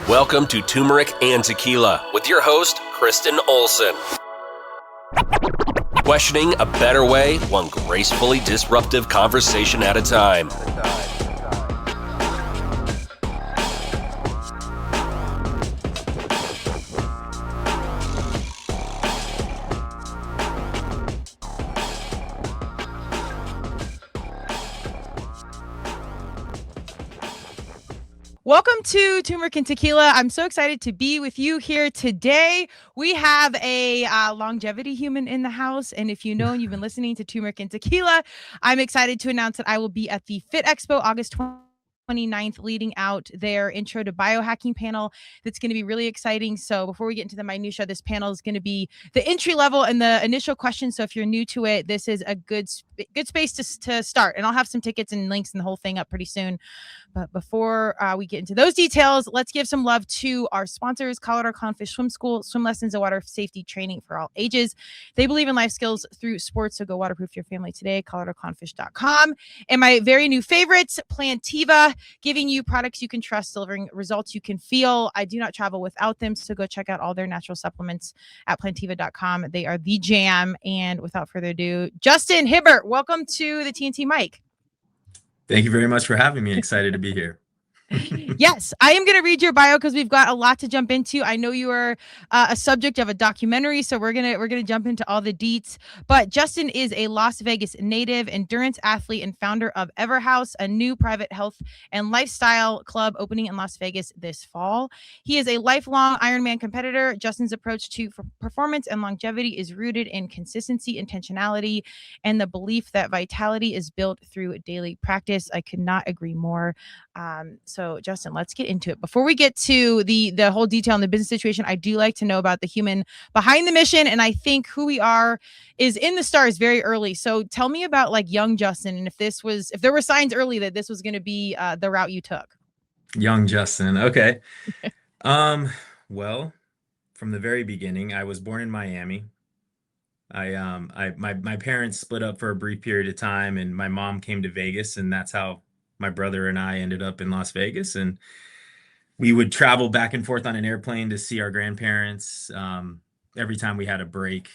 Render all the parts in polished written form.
Welcome to Turmeric and Tequila with your host, Kristen Olson. Questioning a better way, one gracefully disruptive conversation at a time. Welcome to Turmeric and Tequila. I'm so excited to be with you here today. We have a longevity human in the house. And if you know and you've been listening to Turmeric and Tequila, I'm excited to announce that I will be at the Fit Expo August 29th, leading out their intro to biohacking panel. That's going to be really exciting. So before we get into the minutia, this panel is going to be the entry level and the initial questions. So if you're new to it, this is a good space to start. And I'll have some tickets and links and the whole thing up pretty soon. But before we get into those details, let's give some love to our sponsors, Colorado Clownfish Swim School, swim lessons and water safety training for all ages. They believe in life skills through sports, so go waterproof your family today, coloradoclownfish.com. And my very new favorites, Plantiva, giving you products you can trust, delivering results you can feel. I do not travel without them, so go check out all their natural supplements at plantiva.com. They are the jam. And without further ado, Justin Hibbert, welcome to the TNT mic. Thank you very much for having me. Excited to be here. Yes, I am going to read your bio because we've got a lot to jump into. I know you are a subject of a documentary, so we're gonna jump into all the deets. But Justin is a Las Vegas native, endurance athlete, and founder of Everhaus, a new private health and lifestyle club opening in Las Vegas this fall. He is a lifelong Ironman competitor. Justin's approach to performance and longevity is rooted in consistency, intentionality, and the belief that vitality is built through daily practice. I could not agree more. So Justin, let's get into it. Before we get to the whole detail on the business situation, I do like to know about the human behind the mission. And I think who we are is in the stars very early. So tell me about like young Justin. And if there were signs early that this was going to be the route you took. Young Justin. Okay. Well, from the very beginning, I was born in Miami. My parents split up for a brief period of time, and my mom came to Vegas, and that's how my brother and I ended up in Las Vegas. And we would travel back and forth on an airplane to see our grandparents every time we had a break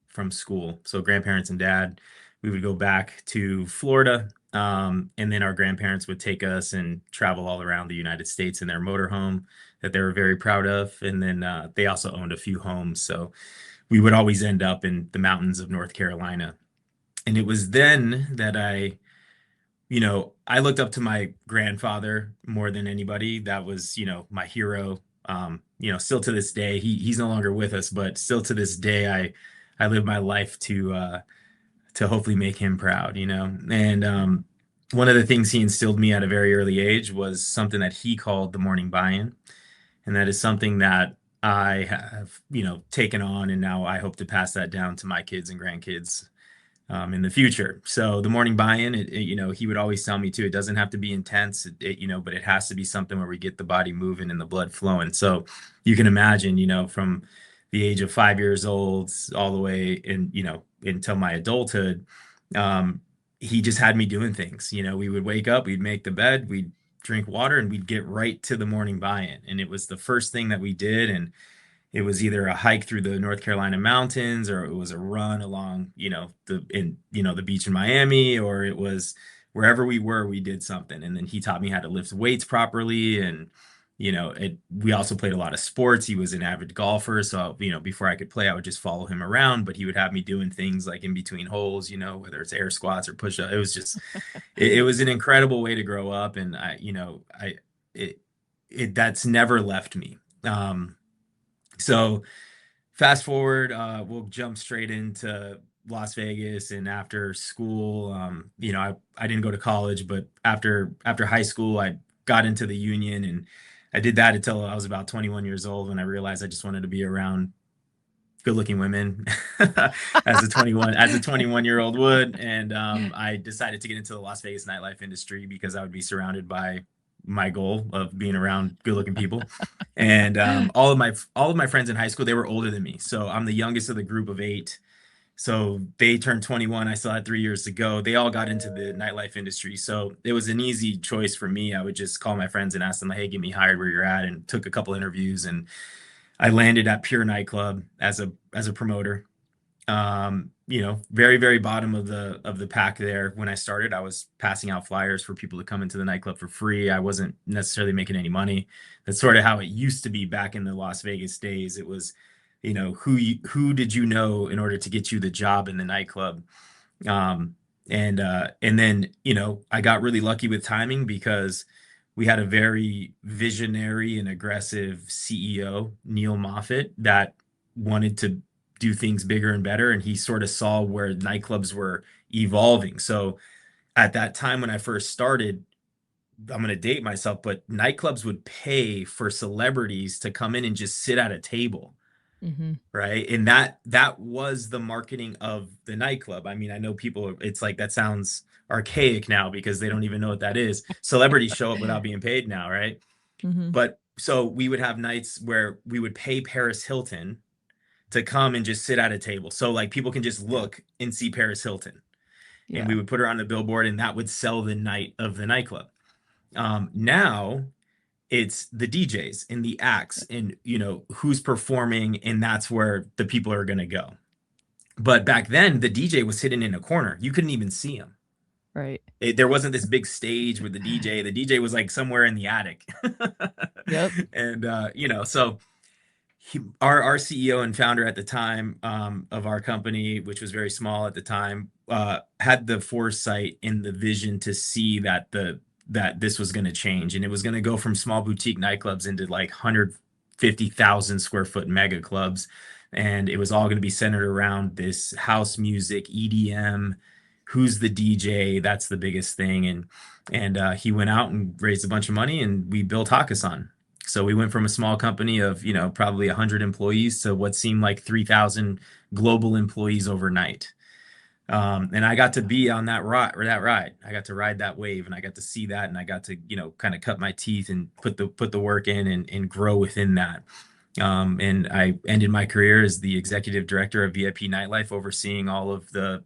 from school. So grandparents and dad, we would go back to Florida, and then our grandparents would take us and travel all around the United States in their motorhome that they were very proud of. And then they also owned a few homes. So we would always end up in the mountains of North Carolina. And it was then that I looked up to my grandfather more than anybody. That was, my hero. Still to this day, he's no longer with us, but still to this day, I live my life to hopefully make him proud, And one of the things he instilled me at a very early age was something that he called the morning buy-in. And that is something that I have, taken on, and now I hope to pass that down to my kids and grandkids in the future. So the morning buy-in, he would always tell me too, it doesn't have to be intense, but it has to be something where we get the body moving and the blood flowing. So you can imagine, from the age of 5 years old all the way in, until my adulthood, he just had me doing things. We would wake up, we'd make the bed, we'd drink water, and we'd get right to the morning buy-in. And it was the first thing that we did. And it was either a hike through the North Carolina mountains, or it was a run along, the beach in Miami, or it was wherever we were, we did something. And then he taught me how to lift weights properly. And, we also played a lot of sports. He was an avid golfer. So, before I could play, I would just follow him around, but he would have me doing things like in between holes, whether it's air squats or push up. It was just, it was an incredible way to grow up. And that's never left me. So fast forward, we'll jump straight into Las Vegas. And after school, I didn't go to college, but after high school, I got into the union, and I did that until I was about 21 years old, when I realized I just wanted to be around good-looking women as a 21-year-old would. And I decided to get into the Las Vegas nightlife industry because I would be surrounded by my goal of being around good-looking people. And all of my friends in high school, they were older than me. So I'm the youngest of the group of 8. So they turned 21. I still had 3 years to go. They all got into the nightlife industry. So it was an easy choice for me. I would just call my friends and ask them, hey, get me hired where you're at, and took a couple interviews, and I landed at Pure Nightclub as a promoter. Very, very bottom of the pack there. When I started, I was passing out flyers for people to come into the nightclub for free. I wasn't necessarily making any money. That's sort of how it used to be back in the Las Vegas days. It was, who did you know in order to get you the job in the nightclub? And then, I got really lucky with timing because we had a very visionary and aggressive CEO, Neil Moffat, that wanted to do things bigger and better. And he sort of saw where nightclubs were evolving. So at that time when I first started, I'm going to date myself, but nightclubs would pay for celebrities to come in and just sit at a table. Mm-hmm. Right. And that was the marketing of the nightclub. I mean, I know people, it's like, that sounds archaic now because they don't even know what that is. Celebrities show up without being paid now, right? Mm-hmm. But so we would have nights where we would pay Paris Hilton to come and just sit at a table. So like people can just look and see Paris Hilton. Yeah. And we would put her on the billboard, and that would sell the night of the nightclub. Now it's the DJs and the acts and, who's performing, and that's where the people are going to go. But back then, the DJ was hidden in a corner. You couldn't even see him. Right. There wasn't this big stage with the DJ. The DJ was like somewhere in the attic. Yep. And, so our CEO and founder at the time of our company, which was very small at the time, had the foresight and the vision to see that this was going to change, and it was going to go from small boutique nightclubs into like 150,000 square foot mega clubs. And it was all going to be centered around this house music, EDM, who's the DJ. That's the biggest thing. And he went out and raised a bunch of money, and we built Hakkasan. So we went from a small company of, probably 100 employees to what seemed like 3,000 global employees overnight. And I got to be on that ride. I got to ride that wave, and I got to see that, and I got to, kind of cut my teeth and put the work in and grow within that. And I ended my career as the executive director of VIP Nightlife, overseeing all of the,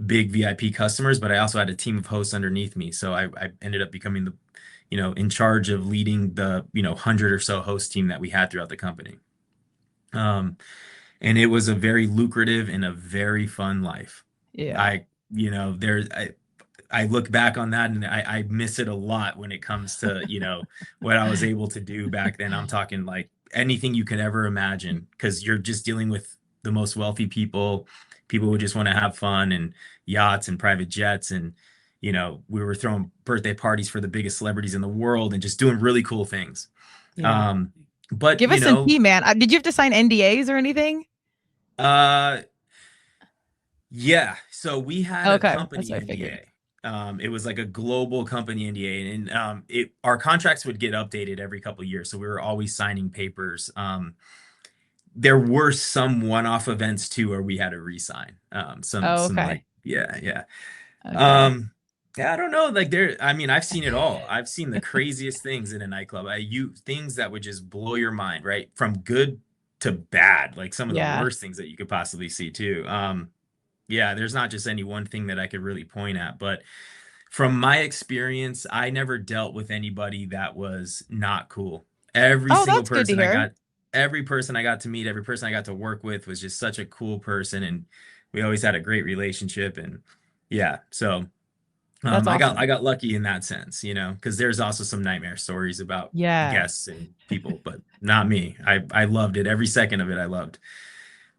big VIP customers, but I also had a team of hosts underneath me. So I ended up becoming the, in charge of leading the, 100 or so host team that we had throughout the company. And it was a very lucrative and a very fun life. Yeah. I look back on that, and I miss it a lot when it comes to, what I was able to do back then. I'm talking like anything you could ever imagine, because you're just dealing with the most wealthy people who just want to have fun, and yachts and private jets. And, we were throwing birthday parties for the biggest celebrities in the world and just doing really cool things. Yeah. But give us some tea, man. Did you have to sign NDAs or anything? Yeah. So we had a company That's what I figured. NDA. It was like a global company NDA, and our contracts would get updated every couple of years. So we were always signing papers. There were some one-off events too where we had to re-sign. Some like, yeah. Okay. Yeah, I don't know. Like I've seen it all. I've seen the craziest things in a nightclub. Things that would just blow your mind, right? From good to bad, like some of the worst things that you could possibly see too. Yeah, there's not just any one thing that I could really point at, but from my experience, I never dealt with anybody that was not cool. Every single person every person I got to meet, every person I got to work with was just such a cool person, and we always had a great relationship. And yeah, so That's awesome. I got lucky in that sense, because there's also some nightmare stories about guests and people, but not me. I loved it. Every second of it I loved.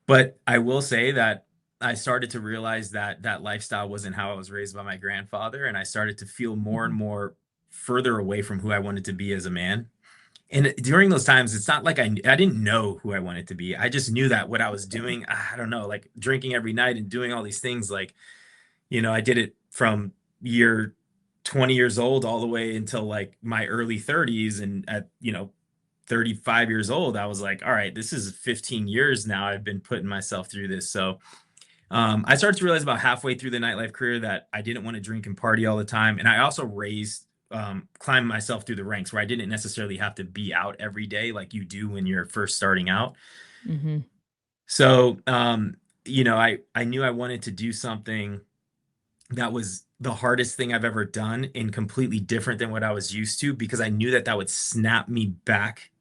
But I will say that I started to realize that that lifestyle wasn't how I was raised by my grandfather, and I started to feel more and more further away from who I wanted to be as a man. And during those times, it's not like I didn't know who I wanted to be. I just knew that what I was doing, I don't know, like drinking every night and doing all these things, like, I did it from year 20 years old all the way until like my early 30s. And at, 35 years old, I was like, all right, this is 15 years now I've been putting myself through this. So I started to realize about halfway through the nightlife career that I didn't want to drink and party all the time. And I also climbed myself through the ranks where I didn't necessarily have to be out every day like you do when you're first starting out. Mm-hmm. So I knew I wanted to do something that was the hardest thing I've ever done and completely different than what I was used to, because I knew that would snap me back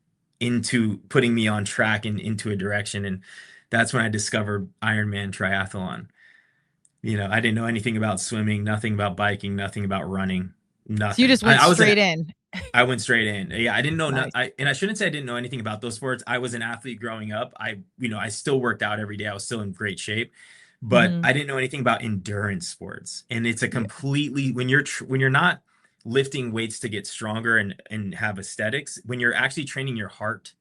into putting me on track and into a direction. And that's when I discovered Ironman triathlon. I didn't know anything about swimming, nothing about biking, nothing about running, So you nothing. just went I was straight in. I went straight in. Yeah, I didn't know. Nice. And I shouldn't say I didn't know anything about those sports. I was an athlete growing up. I still worked out every day. I was still in great shape, but Mhm. I didn't know anything about endurance sports. And it's a Yeah. completely, when you're not lifting weights to get stronger and have aesthetics, when you're actually training your heart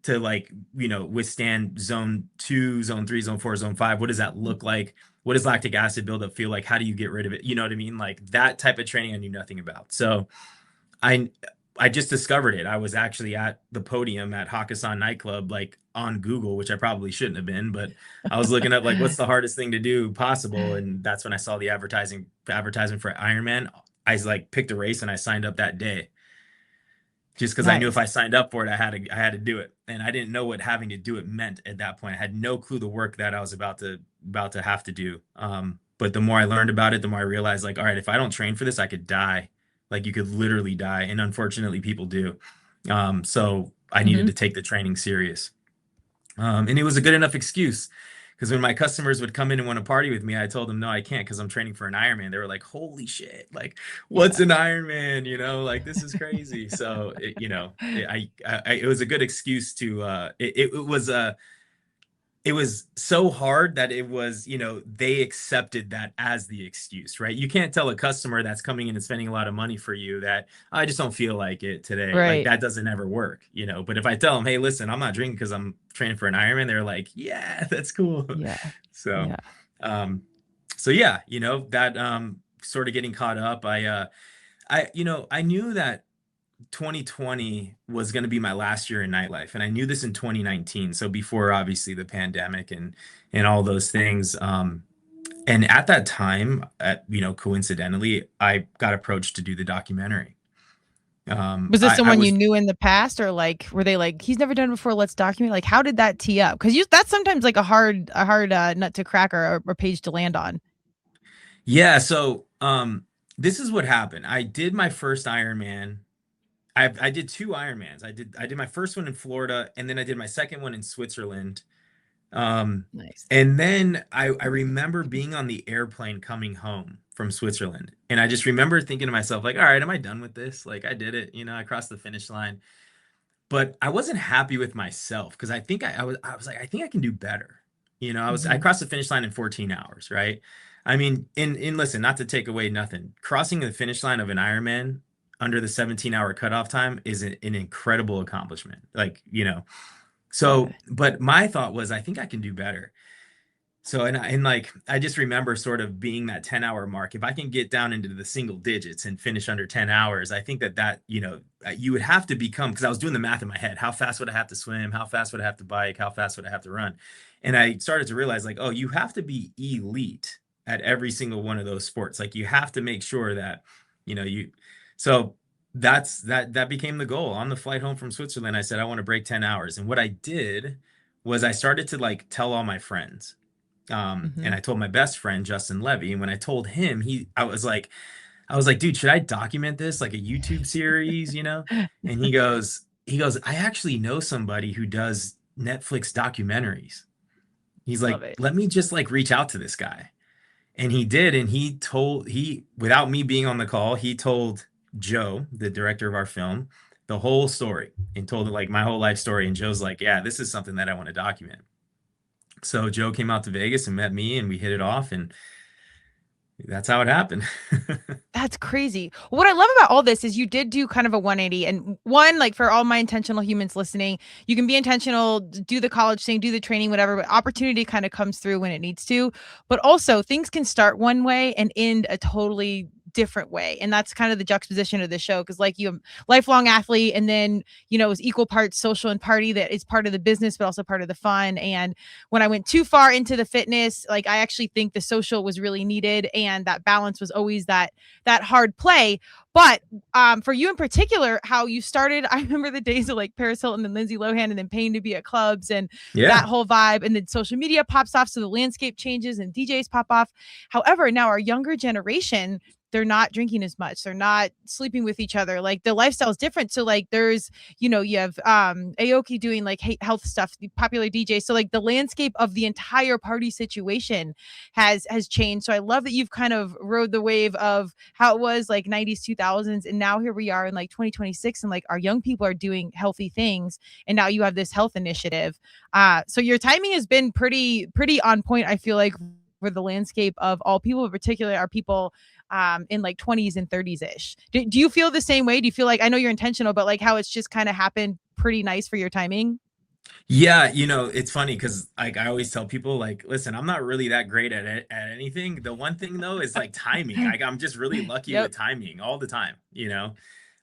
to, like, withstand zone 2, zone 3, zone 4, zone 5, what does that look like? What does lactic acid buildup feel like? How do you get rid of it? You know what I mean? Like, that type of training I knew nothing about. So I I just discovered it. I was actually at the podium at Hakkasan nightclub, like, on Google, which I probably shouldn't have been, but I was looking up, like, what's the hardest thing to do possible, and that's when I saw the advertisement for Ironman. I, like, picked a race and I signed up that day, just because I knew if Nice. I signed up for it, I had to do it, and I didn't know what having to do it meant at that point. I had no clue the work that I was about to have to do. But the more I learned about it, the more I realized, like, all right, if I don't train for this, I could die. Like, you could literally die, and unfortunately, people do. So I needed Mhm. to take the training serious. And it was a good enough excuse, because when my customers would come in and want to party with me, I told them, no, I can't, because I'm training for an Ironman. They were like, holy shit, like, what's Yeah. an Ironman? Like, this is crazy. So, it was a good excuse to, it was so hard that it was, they accepted that as the excuse, right? You can't tell a customer that's coming in and spending a lot of money for you that, I just don't feel like it today. Like, Right. that doesn't ever work. But if I tell them, hey, listen, I'm not drinking because I'm training for an Ironman, they're like, yeah, that's cool. Yeah. So, Yeah. um, so yeah, that, sort of getting caught up. I knew that 2020 was going to be my last year in nightlife, and I knew this in 2019, so before, obviously, the pandemic and all those things. And at that time, coincidentally, I got approached to do the documentary. Was this I someone you was knew in the past, or like were they like, he's never done it before, let's document? Like, how did that tee up? Because that's sometimes like a hard nut to crack, or page to land on. Yeah, so this is what happened. I did my first Ironman. I did two Ironmans. I did my first one in Florida, and then I did my second one in Switzerland. Nice. And then I remember being on the airplane coming home from Switzerland. And I just remember thinking to myself, like, all right, am I done with this? Like, I did it, I crossed the finish line. But I wasn't happy with myself, because I think I was like, I think I can do better. I Mhm. crossed the finish line in 14 hours, right? I mean, in listen, not to take away nothing, crossing the finish line of an Ironman under the 17-hour cutoff time is an incredible accomplishment. Like, Yeah. so, but my thought was, I think I can do better. So, and like, I just remember sort of being that 10-hour mark. If I can get down into the single digits and finish under 10 hours, I think that, you would have to become, because I was doing the math in my head. How fast would I have to swim? How fast would I have to bike? How fast would I have to run? And I started to realize, like, oh, you have to be elite at every single one of those sports. Like, you have to make sure that, so that became the goal. On the flight home from Switzerland, I said, I want to break 10 hours. And what I did was I started to, like, tell all my friends. And Mhm. I told my best friend, Justin Levy. And when I told him, I was like, dude, should I document this like a YouTube series, And he goes, I actually know somebody who does Netflix documentaries. He's Love like, it. let me just, like, reach out to this guy. And he did. And without me being on the call, he told Joe, the director of our film, the whole story, and told, like, my whole life story. And Joe's like, yeah, this is something that I want to document. So Joe came out to Vegas and met me, and we hit it off, and that's how it happened. That's crazy. What I love about all this is you did do kind of a 180. And one, like, for all my intentional humans listening, you can be intentional, do the college thing, do the training, whatever, but opportunity kind of comes through when it needs to. But also, things can start one way and end a totally different way. And that's kind of the juxtaposition of the show. Cause like you, lifelong athlete, and then, you know, it was equal parts social and party, that is part of the business, but also part of the fun. And when I went too far into the fitness, like I actually think the social was really needed. And that balance was always that hard play. But for you in particular, how you started, I remember the days of like Paris Hilton and Lindsay Lohan, and then paying to be at clubs and that whole vibe. And then social media pops off. So the landscape changes and DJs pop off. However, now our younger generation, they're not drinking as much. They're not sleeping with each other. Like the lifestyle is different. So like there's, you know, you have Aoki doing like health stuff, the popular DJ. So like the landscape of the entire party situation has changed. So I love that you've kind of rode the wave of how it was like 90s, 2000s. And now here we are in like 2026, and like our young people are doing healthy things. And now you have this health initiative. So your timing has been pretty on point, I feel like, for the landscape of all people, in particular our people in like 20s and 30s ish. Do you feel the same way? Do you feel like, I know you're intentional, but like how it's just kind of happened pretty nice for your timing? Yeah, you know, it's funny because like I always tell people, like, listen, I'm not really that great at anything. The one thing though is like timing. Like I'm just really lucky Yep. with timing all the time, you know.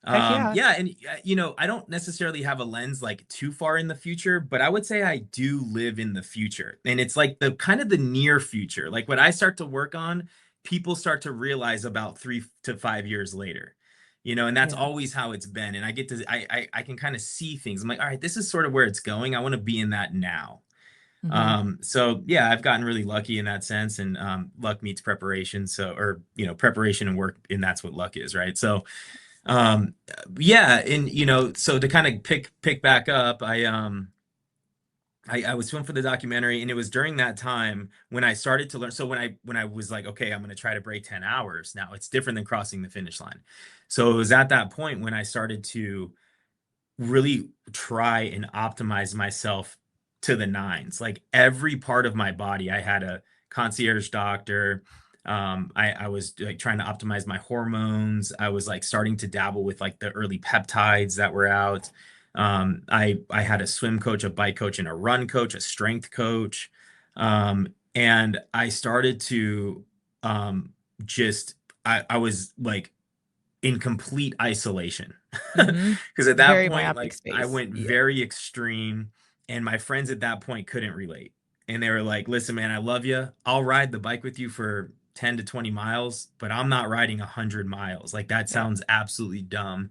Heck yeah. Yeah, and you know, I don't necessarily have a lens like too far in the future, but I would say I do live in the future. And it's like the kind of the near future. Like when I start to work on, people start to realize about 3 to 5 years later. You know, and that's Yeah. always how it's been. And I get to I can kind of see things. I'm like, all right, this is sort of where it's going. I want to be in that now. Mm-hmm. So yeah, I've gotten really lucky in that sense, and luck meets preparation. So, or you know, preparation and work, and that's what luck is, right? So um yeah, and you know, so to kind of pick back up, I was filming for the documentary, and it was during that time when I started to learn. So when I was like, okay, I'm going to try to break 10 hours. Now it's different than crossing the finish line. So it was at that point when I started to really try and optimize myself to the nines. Like every part of my body, I had a concierge doctor. I was like trying to optimize my hormones. I was like starting to dabble with like the early peptides that were out. I had a swim coach, a bike coach, and a run coach, a strength coach. And I started to just I was like in complete isolation. Mm-hmm. Because at that Very point, myopic like I space. went Yeah. very extreme, and my friends at that point couldn't relate. And they were like, listen, man, I love you. I'll ride the bike with you for 10 to 20 miles, but I'm not riding 100 miles. Like that Yeah. sounds absolutely dumb.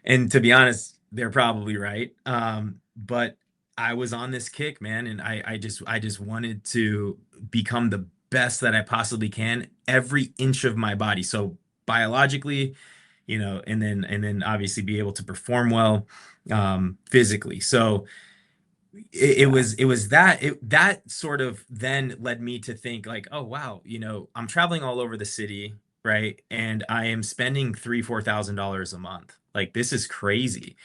And to be honest, they're probably right. But I was on this kick, man, and I just wanted to become the best that I possibly can, every inch of my body. So biologically, you know, and then obviously be able to perform well physically. So Yeah. it was that that sort of then led me to think like, oh wow, you know, I'm traveling all over the city, right? And I am spending $3,000 to $4,000 a month. Like this is crazy.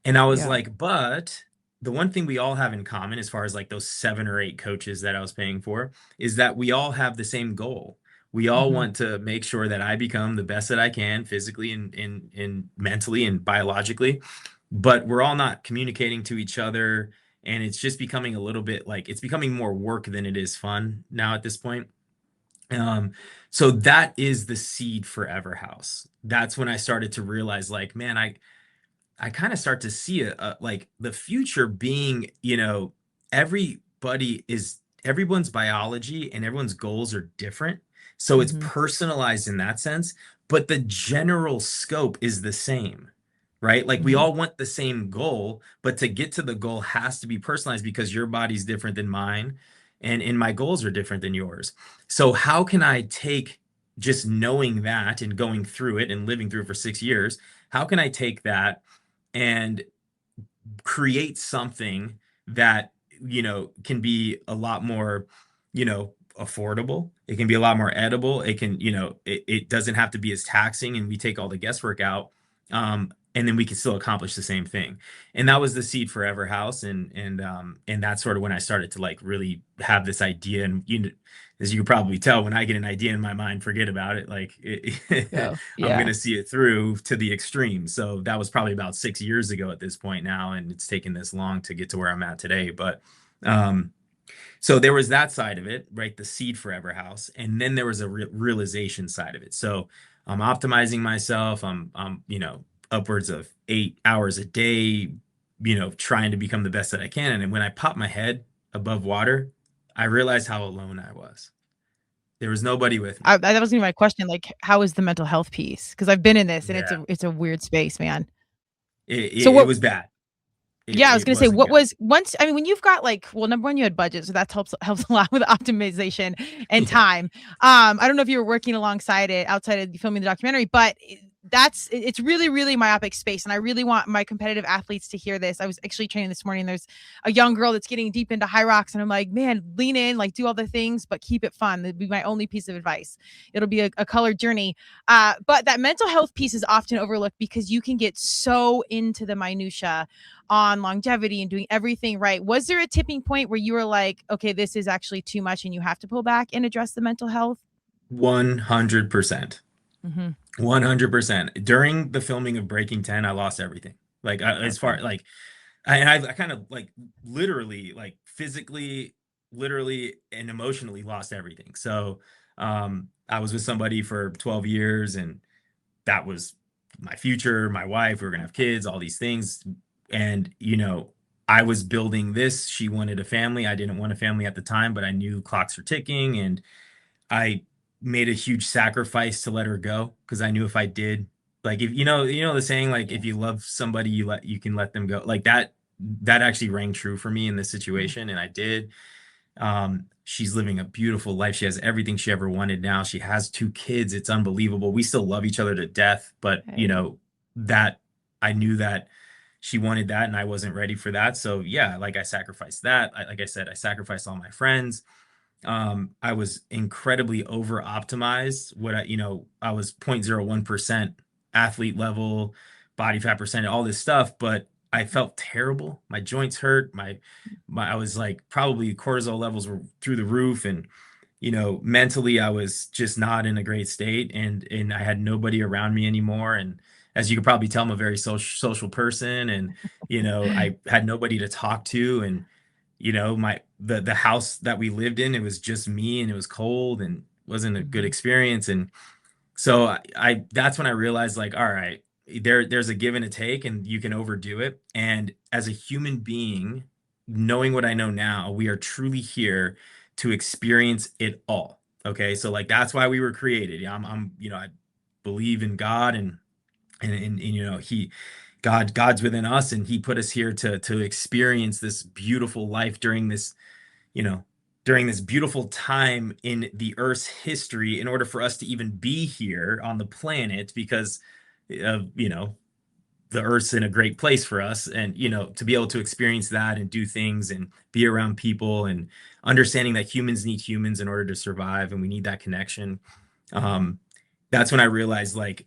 And I was Yeah. like, but the one thing we all have in common, as far as like those 7 or 8 coaches that I was paying for, is that we all have the same goal. We all Mm-hmm. want to make sure that I become the best that I can physically and mentally and biologically, but we're all not communicating to each other. And it's just becoming a little bit like it's becoming more work than it is fun now at this point. Um, so that is the seed for Everhaus. That's when I started to realize, like, man, I kind of start to see like the future being, you know, everyone's biology and everyone's goals are different. So it's Mm-hmm. personalized in that sense, but the general scope is the same, right? Like we Mm-hmm. all want the same goal, but to get to the goal has to be personalized because your body's different than mine and my goals are different than yours. So how can I take just knowing that and going through it and living through it for 6 years? How can I take that and create something that, you know, can be a lot more, you know, affordable? It can be a lot more edible. It can, you know, it doesn't have to be as taxing, and we take all the guesswork out. And then we can still accomplish the same thing. And that was the seed for Everhouse. And that's sort of when I started to like really have this idea. And you know, as you can probably tell, when I get an idea in my mind, forget about it. Like Go. I'm Yeah. gonna see it through to the extreme. So that was probably about 6 years ago at this point now, and it's taken this long to get to where I'm at today. But um, so there was that side of it, right? The seed for Everhouse, and then there was a realization side of it. So I'm optimizing myself. I'm, upwards of 8 hours a day, trying to become the best that I can. And when I popped my head above water, I realized how alone I was. There was nobody with me. That was gonna be my question. Like, how is the mental health piece? Because I've been in this, and Yeah, it's a weird space, man. it, So it, it what? was bad. Yeah, I was It gonna say, wasn't what good. was once? I mean, when you've got like, well, number one, you had budget, so that helps a lot with optimization and Yeah. time. I don't know if you were working alongside it outside of filming the documentary, but it's really really myopic space, and I really want my competitive athletes to hear this. I was actually training this morning. There's a young girl that's getting deep into high rocks, and I'm like, man, lean in, like do all the things, but keep it fun. That'd be my only piece of advice. It'll be a colored journey. But that mental health piece is often overlooked because you can get so into the minutia on longevity and doing everything right. Was there a tipping point where you were like, okay, this is actually too much and you have to pull back and address the mental health? 100%. Mm-hmm. 100%. During the filming of Breaking 10, I lost everything. Like as far Okay. like I kind of like literally like physically, literally and emotionally lost everything. So I was with somebody for 12 years and that was my future, my wife, we were gonna have kids, all these things. And I was building this. She wanted a family. I didn't want a family at the time, but I knew clocks were ticking and I made a huge sacrifice to let her go because I knew if I did, like if the saying, like if you love somebody, you can let them go. Like that actually rang true for me in this situation, and I did. She's living a beautiful life. She has everything she ever wanted now. She has 2 kids. It's unbelievable. We still love each other to death, but Okay. that I knew that she wanted that and I wasn't ready for that. So yeah, like I sacrificed that. Like I said, I sacrificed all my friends. I was incredibly over optimized. I was 0.01% athlete level, body fat percentage, all this stuff, but I felt terrible. My joints hurt. I was like, probably cortisol levels were through the roof. And, mentally I was just not in a great state and I had nobody around me anymore. And as you could probably tell, I'm a very social person and, I had nobody to talk to. And the house that we lived in, it was just me and it was cold and wasn't a good Mhm. experience. And so I that's when I realized, like, all right, there's a give and a take and you can overdo it. And as a human being, knowing what I know now, we are truly here to experience it all. Okay. So like that's why we were created. Yeah, I believe in God and God's within us and he put us here to experience this beautiful life you know during this beautiful time in the earth's history in order for us to even be here on the planet because of the earth's in a great place for us and to be able to experience that and do things and be around people and understanding that humans need humans in order to survive and we need that connection. um that's when I realized, like,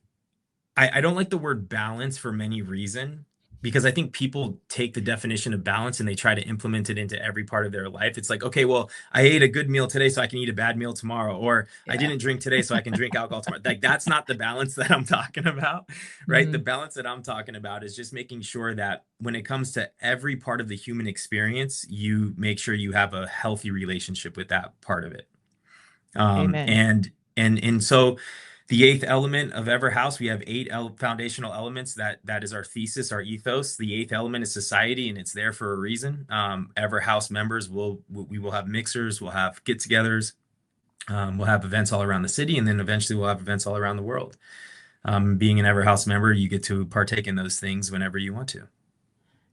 I don't like the word balance for many reasons because I think people take the definition of balance and they try to implement it into every part of their life. It's like, okay, well, I ate a good meal today, so I can eat a bad meal tomorrow, or I Yeah. didn't drink today, so I can drink alcohol tomorrow. Like, that's not the balance that I'm talking about, right? The Mhm. balance that I'm talking about is just making sure that when it comes to every part of the human experience, you make sure you have a healthy relationship with that part of it. Um, Amen. and and so the eighth element of Everhaus, we have eight foundational elements. That is our thesis, our ethos. The eighth element is society, and it's there for a reason. Everhaus members we will have mixers, we'll have get-togethers, we'll have events all around the city, and then eventually we'll have events all around the world. Being an Everhaus member, you get to partake in those things whenever you want to.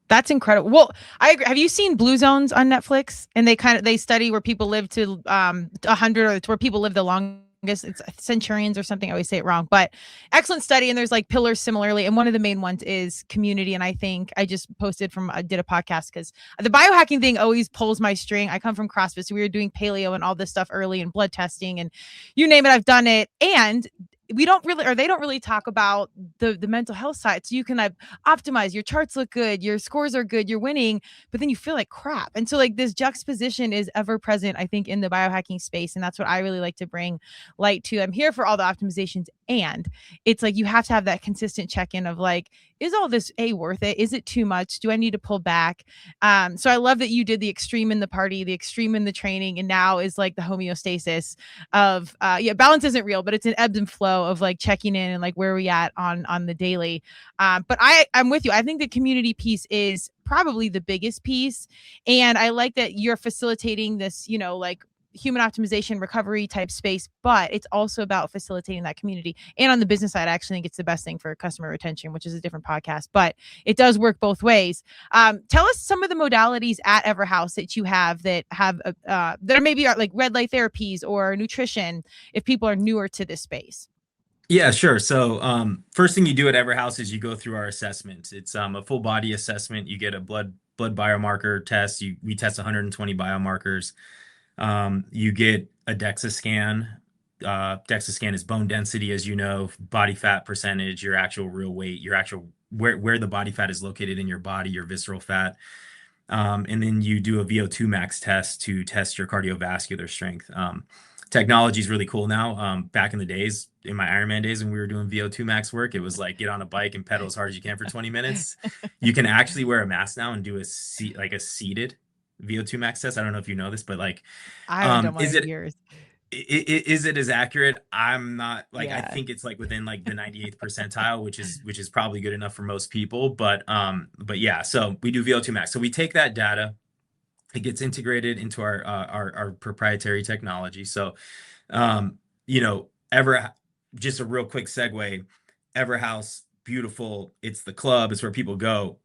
That's incredible. Well, I agree. Have you seen Blue Zones on Netflix? And they study where people live to 100 or it's where people live the longest. It's centurions or something. I always say it wrong, but excellent study. And there's like pillars similarly. And one of the main ones is community. And I think I just I did a podcast because the biohacking thing always pulls my string. I come from CrossFit. So we were doing paleo and all this stuff early and blood testing and you name it, I've done it. And they don't really talk about the mental health side. So you can optimize, your charts look good, your scores are good, you're winning, but then you feel like crap. And so like this juxtaposition is ever present, I think, in the biohacking space. And that's what I really like to bring light to. I'm here for all the optimizations And it's like you have to have that consistent check-in of like, is all this worth it? Is it too much? Do I need to pull back? So I love that you did the extreme in the party, the extreme in the training, and now is like the homeostasis of balance isn't real, but it's an ebb and flow of like checking in and like where are we at on the daily. But I'm with you. I think the community piece is probably the biggest piece. And I like that you're facilitating this, like human optimization recovery type space, but it's also about facilitating that community. And on the business side, I actually think it's the best thing for customer retention, which is a different podcast, but it does work both ways. Tell us some of the modalities at Everhaus that you have that are maybe like red light therapies or nutrition, if people are newer to this space. Yeah, sure. So first thing you do at Everhaus is you go through our assessment. It's a full body assessment. You get a blood biomarker test. We test 120 biomarkers. You get a DEXA scan. DEXA scan is bone density, as you know, body fat percentage, your actual real weight, your actual where the body fat is located in your body, your visceral fat. And then you do a VO2 max test to test your cardiovascular strength. Technology is really cool now. Back in the days, in my Ironman days, when we were doing VO2 max work, it was like get on a bike and pedal as hard as you can for 20 minutes. You can actually wear a mask now and do a seated VO2 max test. I don't know if you know this, but like, I haven't done one in years. Is it as accurate? I'm not like, I think it's like within like the 98th percentile, which is probably good enough for most people. But yeah, so we do VO2 max. So we take that data, it gets integrated into our proprietary technology. So, just a real quick segue, Everhaus, beautiful. It's the club. It's where people go.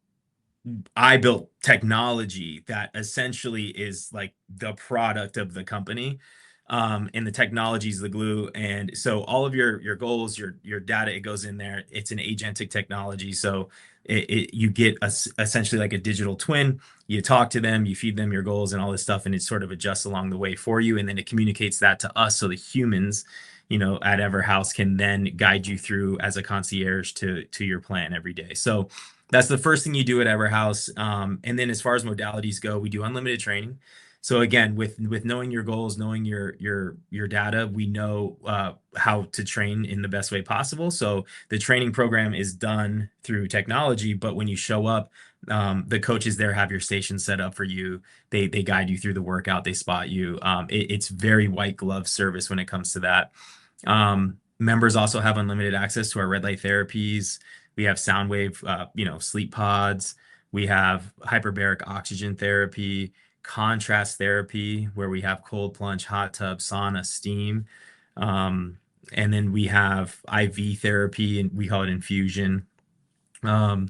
I built technology that essentially is like the product of the company. And the technology is the glue. And so all of your goals, your data, it goes in there. It's an agentic technology. So you get essentially like a digital twin. You talk to them, you feed them your goals and all this stuff, and it sort of adjusts along the way for you. And then it communicates that to us. So the humans, at Everhaus can then guide you through as a concierge to your plan every day. So that's the first thing you do at Everhaus. And then as far as modalities go, we do unlimited training. So again, with knowing your goals, knowing your data, we know how to train in the best way possible. So the training program is done through technology, but when you show up, the coaches there have your station set up for you. They guide you through the workout. They spot you. It's very white glove service when it comes to that. Members also have unlimited access to our red light therapies. We have sound wave, sleep pods. We have hyperbaric oxygen therapy, contrast therapy, where we have cold plunge, hot tub, sauna, steam. And then we have IV therapy, and we call it infusion. So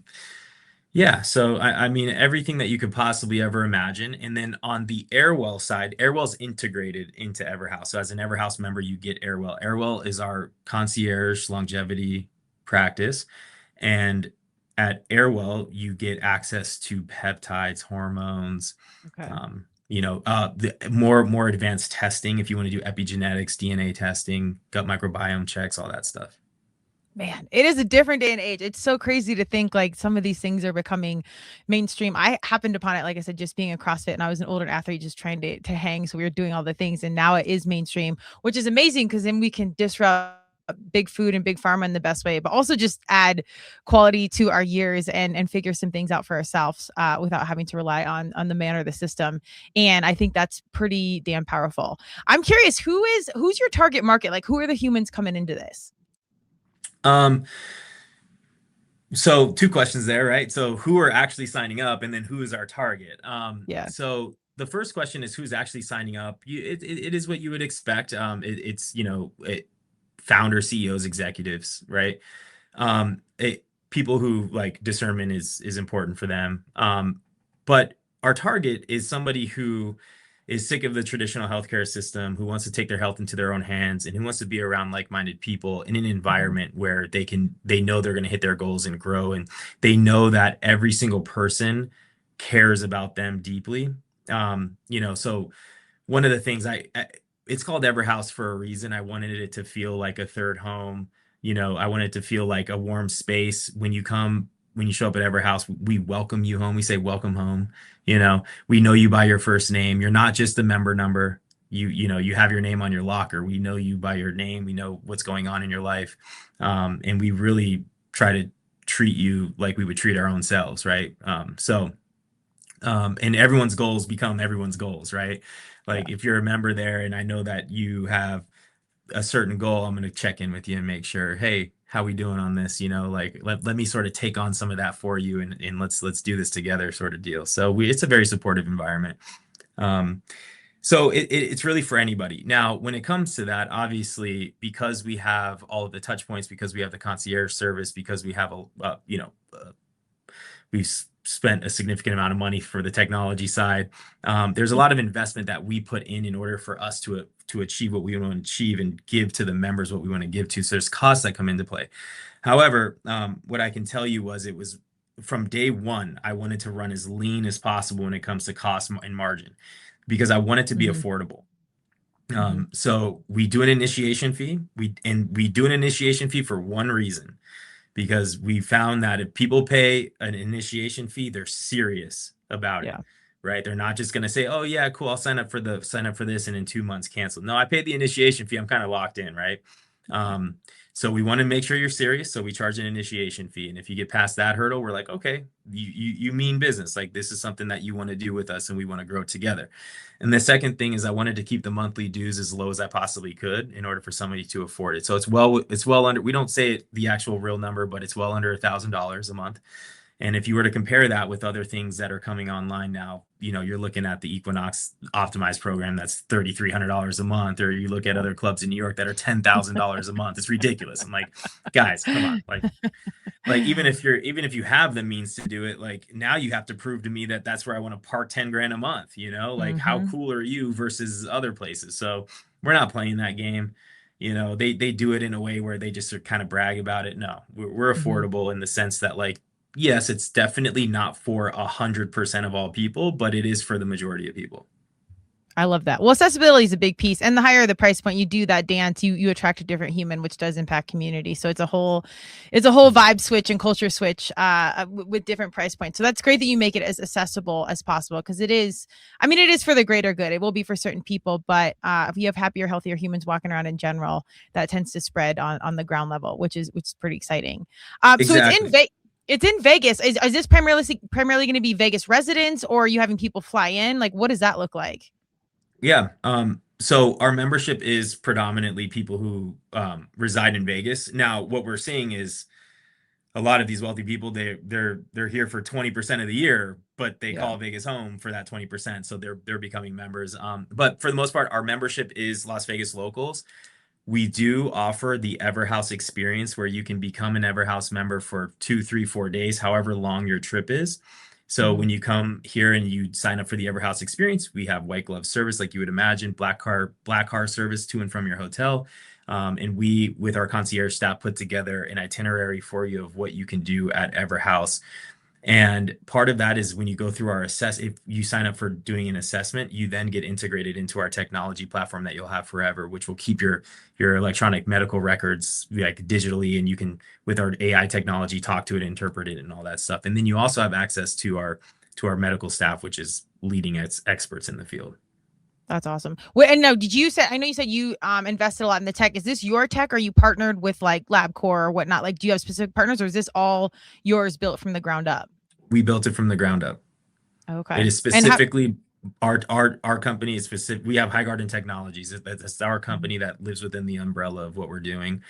I mean, everything that you could possibly ever imagine. And then on the Airwell side, Airwell's integrated into Everhaus. So as an Everhaus member, you get Airwell. Airwell is our concierge longevity practice. And at Airwell, you get access to peptides, hormones, the more advanced testing if you want to do epigenetics, DNA testing, gut microbiome checks, all that stuff. Man, it is a different day and age. It's so crazy to think like some of these things are becoming mainstream. I happened upon it, like I said, just being a CrossFit, and I was an older athlete just trying to hang. So we were doing all the things, and now it is mainstream, which is amazing because then we can disrupt big food and big pharma in the best way, but also just add quality to our years and figure some things out for ourselves without having to rely on the man or the system. And I think that's pretty damn powerful. I'm curious, who's your target market? Like, who are the humans coming into this? So 2 questions there, right? So who are actually signing up, and then who is our target? So the first question is who's actually signing up. It is what you would expect. It's founder, CEOs, executives, right? People who like discernment is important for them. But our target is somebody who is sick of the traditional healthcare system, who wants to take their health into their own hands, and who wants to be around like-minded people in an environment where they know they're going to hit their goals and grow, and they know that every single person cares about them deeply. So one of the things it's called Everhaus for a reason. I wanted it to feel like a third home. I wanted it to feel like a warm space. When you show up at Everhaus, we welcome you home. We say, welcome home. We know you by your first name. You're not just a member number. you have your name on your locker. We know you by your name. We know what's going on in your life. And we really try to treat you like we would treat our own selves, right? And everyone's goals become everyone's goals, right? Like if you're a member there and I know that you have a certain goal, I'm going to check in with you and make sure, hey, how we doing on this? Like let me sort of take on some of that for you, and let's do this together, sort of deal. So it's a very supportive environment. So it's really for anybody. Now, when it comes to that, obviously, because we have all of the touch points, because we have the concierge service, because we have we've spent a significant amount of money for the technology side. There's a lot of investment that we put in order for us to achieve what we want to achieve and give to the members what we want to give to. So there's costs that come into play. However, what I can tell you was it was from day one, I wanted to run as lean as possible when it comes to cost and margin, because I want it to be affordable. So we do an initiation fee. We do an initiation fee for one reason, because we found that if people pay an initiation fee, they're serious about it, right? They're not just going to say, oh yeah, cool, I'll sign up for this and in 2 months cancel. No, I paid the initiation fee. I'm kind of locked in, right? So we want to make sure you're serious. So we charge an initiation fee. And if you get past that hurdle, we're like, okay, you mean business. Like this is something that you want to do with us and we want to grow together. And the second thing is I wanted to keep the monthly dues as low as I possibly could in order for somebody to afford it. So it's well under, we don't say the actual real number, but it's well under $1,000 a month. And if you were to compare that with other things that are coming online now, you're looking at the Equinox optimized program that's $3,300 a month, or you look at other clubs in New York that are $10,000 a month. It's ridiculous. I'm like, guys, come on. Like even if you have the means to do it, like now you have to prove to me that that's where I want to park 10 grand a month, like how cool are you versus other places? So we're not playing that game. They do it in a way where they just kind of brag about it. No, we're affordable in the sense that yes, it's definitely not for 100% of all people, but it is for the majority of people. I love that. Well, accessibility is a big piece, and the higher the price point you do that dance, you attract a different human, which does impact community. So it's a whole vibe switch and culture switch with different price points. So that's great that you make it as accessible as possible, because it is for the greater good. It will be for certain people, but if you have happier, healthier humans walking around in general, that tends to spread on the ground level, which is pretty exciting. Exactly. So it's in Vegas. Is this primarily going to be Vegas residents, or are you having people fly in? Like, what does that look like? Yeah. So our membership is predominantly people who reside in Vegas. Now, what we're seeing is a lot of these wealthy people, they're here for 20% of the year, but they call Vegas home for that 20%. So they're becoming members. But for the most part, our membership is Las Vegas locals. We do offer the Everhaus experience, where you can become an Everhaus member for 2, 3, 4 days, however long your trip is. So when you come here and you sign up for the Everhaus experience, we have white glove service, like you would imagine, black car service to and from your hotel. And we, with our concierge staff, put together an itinerary for you of what you can do at Everhaus. And part of that is when you go through our if you sign up for doing an assessment, you then get integrated into our technology platform that you'll have forever, which will keep your electronic medical records like digitally, and you can, with our AI technology, talk to it, interpret it, and all that stuff. And then you also have access to our medical staff, which is leading experts in the field. That's awesome. Well, and now, I know you said you invested a lot in the tech. Is this your tech, or are you partnered with like LabCorp or whatnot? Like, do you have specific partners, or is this all yours built from the ground up? We built it from the ground up. Okay. It is specifically our company is specific. We have High Garden Technologies. That's our company that lives within the umbrella of what we're doing.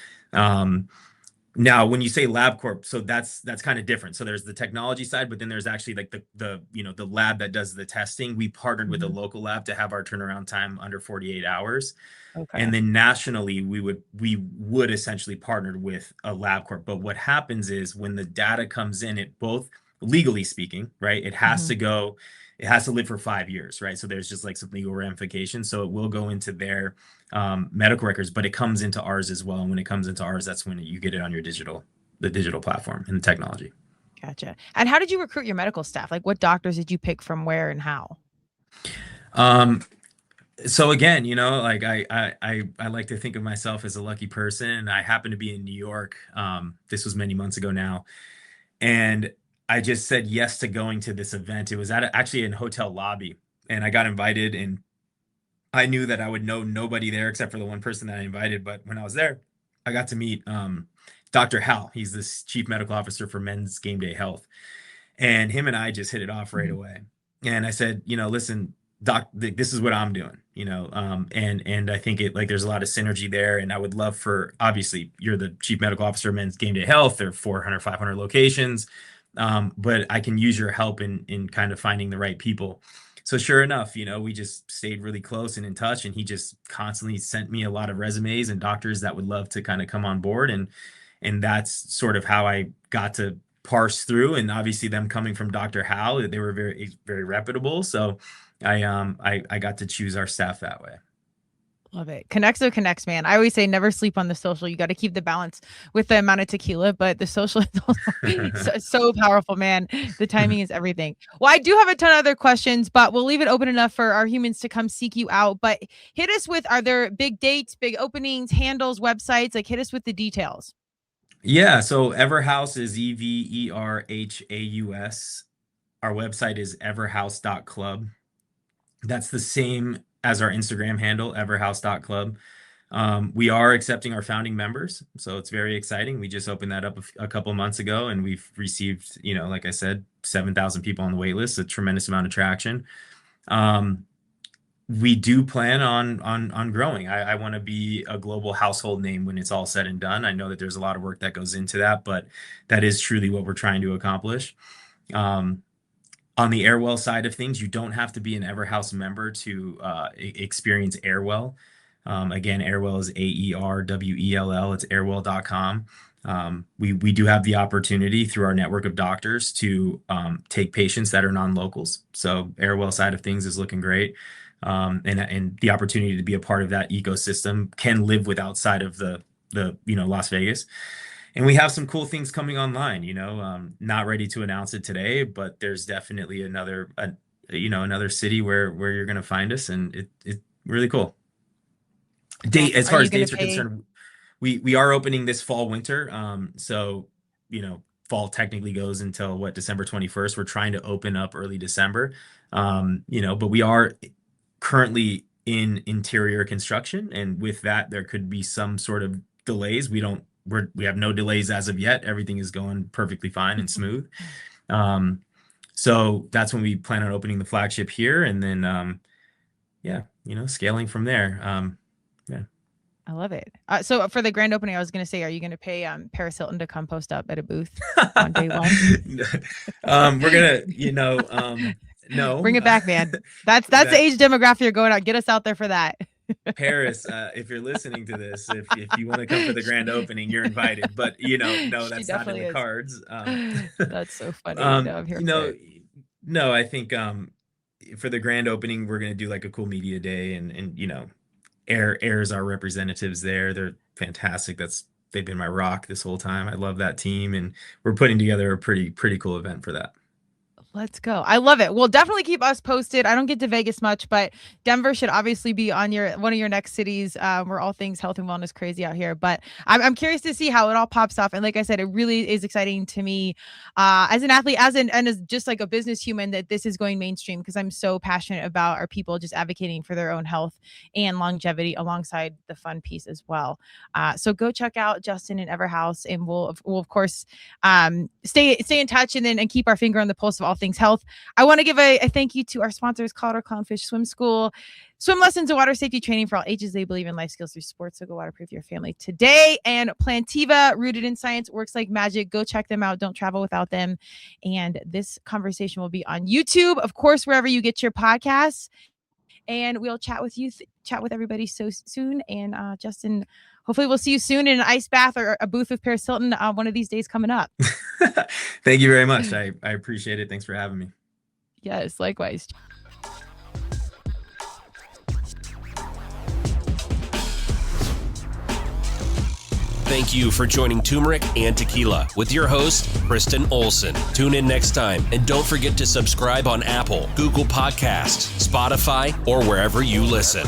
Now, when you say LabCorp, so that's kind of different. So there's the technology side, but then there's actually like the lab that does the testing. We partnered with a local lab to have our turnaround time under 48 hours. Okay. And then nationally, we would essentially partner with a LabCorp. But what happens is when the data comes in, it both legally speaking, right? It has to go. It has to live for 5 years, right? So there's just like some legal ramifications. So it will go into their medical records, but it comes into ours as well. And when it comes into ours, that's when you get it on the digital platform and the technology. Gotcha. And how did you recruit your medical staff? Like, what doctors did you pick from where and how? So again, like I like to think of myself as a lucky person. I happen to be in New York. This was many months ago now. And I just said yes to going to this event. It was actually in hotel lobby, and I got invited, and I knew that I would know nobody there except for the one person that I invited. But when I was there, I got to meet Dr. Hal. He's the chief medical officer for Men's Game Day Health. And him and I just hit it off right away. And I said, listen, doc, this is what I'm doing, and I think there's a lot of synergy there. And I would love for, obviously you're the chief medical officer of Men's Game Day Health. There are 400, 500 locations. But I can use your help in kind of finding the right people. So sure enough, we just stayed really close and in touch, and he just constantly sent me a lot of resumes and doctors that would love to kind of come on board. And that's sort of how I got to parse through. And obviously them coming from Dr. Hal, they were very, very reputable. So I got to choose our staff that way. Love it. Connects, man. I always say never sleep on the social. You got to keep the balance with the amount of tequila, but the social is so powerful, man. The timing is everything. Well, I do have a ton of other questions, but we'll leave it open enough for our humans to come seek you out. But hit us with, are there big dates, big openings, handles, websites? Like hit us with the details. Yeah. So Everhaus is EVERHAUS. Our website is everhaus.club. That's the same as our Instagram handle, everhaus.club. We are accepting our founding members, so it's very exciting. We just opened that up a couple months ago, and we've received, like I said, 7,000 people on the wait list, a tremendous amount of traction. We do plan on growing. I want to be a global household name when it's all said and done. I know that there's a lot of work that goes into that, but that is truly what we're trying to accomplish. On the Airwell side of things, you don't have to be an Everhaus member to experience Airwell. Again, Airwell is AERWELL. It's airwell.com. We do have the opportunity through our network of doctors to take patients that are non-locals. So Airwell side of things is looking great. And the opportunity to be a part of that ecosystem can live with outside of the Las Vegas. And we have some cool things coming online, not ready to announce it today, but there's definitely another city where you're going to find us, and it's really cool. As far as dates are concerned, we are opening this fall, winter. So, fall technically goes until December 21st. We're trying to open up early December, but we are currently in interior construction. And with that, there could be some sort of delays. We have no delays as of yet. Everything is going perfectly fine and smooth. So that's when we plan on opening the flagship here, and then, scaling from there. I love it. So for the grand opening, I was going to say, are you going to pay Paris Hilton to come post up at a booth on day one? We're going to, no. Bring it back, man. That's the age demographic you're going out. Get us out there for that. Paris, if you're listening to this, if you want to come for the grand opening, you're invited. But no, that's not in the cards. That's so funny. I'm here for it. No, I think for the grand opening, we're gonna do like a cool media day, and Air's our representatives there. They're fantastic. They've been my rock this whole time. I love that team, and we're putting together a pretty cool event for that. Let's go. I love it. Well, definitely keep us posted. I don't get to Vegas much, but Denver should obviously be on one of your next cities. We're all things health and wellness crazy out here, but I'm curious to see how it all pops off. And like I said, it really is exciting to me as an athlete, and as just like a business human, that this is going mainstream, because I'm so passionate about our people just advocating for their own health and longevity alongside the fun piece as well. So go check out Justin and Everhaus, and we'll of course stay in touch and keep our finger on the pulse of all things health. I want to give a thank you to our sponsors, Colorado Clownfish Swim School, swim lessons and water safety training for all ages. They believe in life skills through sports, so go waterproof your family today. And Plantiva, rooted in science, works like magic. Go check them out. Don't travel without them. And this conversation will be on YouTube, of course, wherever you get your podcasts. And we'll chat with everybody so soon. And Justin, hopefully we'll see you soon in an ice bath or a booth with Paris Hilton one of these days coming up. Thank you very much. I appreciate it. Thanks for having me. Yes, likewise. Thank you for joining Turmeric and Tequila with your host, Kristen Olson. Tune in next time, and don't forget to subscribe on Apple, Google Podcasts, Spotify, or wherever you listen.